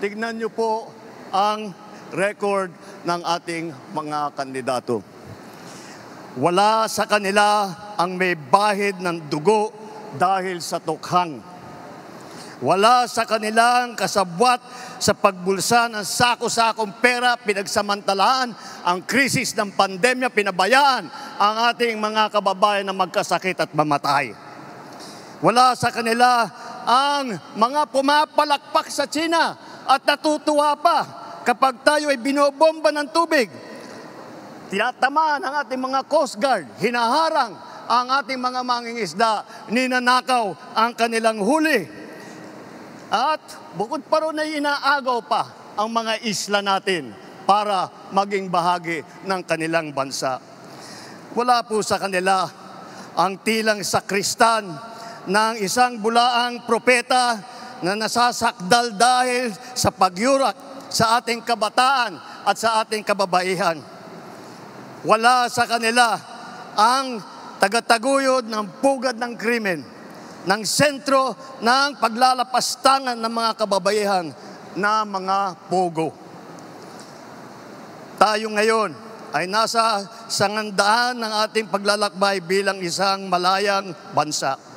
tignan niyo po ang record ng ating mga kandidato. Wala sa kanila ang may bahid ng dugo dahil sa tukhang. Wala sa kanilang kasabwat sa pagbulsa ng sako-sakong pera, pinagsamantalaan ang krisis ng pandemya, pinabayaan ang ating mga kababayan na magkasakit at mamatay. Wala sa kanila ang mga pumapalakpak sa China at natutuwa pa kapag tayo ay binobomba ng tubig. Tinatamaan ang ating mga Coast Guard, hinaharang ang ating mga mangingisda, ninanakaw ang kanilang huli. At bukod pa ron ay inaagaw pa ang mga isla natin para maging bahagi ng kanilang bansa. Wala po sa kanila ang tilang sakristan ng isang bulaang propeta na nasasakdal dahil sa pagyurak sa ating kabataan at sa ating kababaihan. Wala sa kanila ang tagataguyod ng pugad ng krimen, ng sentro ng paglalapastangan ng mga kababaihan na mga pogo. Tayo ngayon ay nasa sangandaan ng ating paglalakbay bilang isang malayang bansa.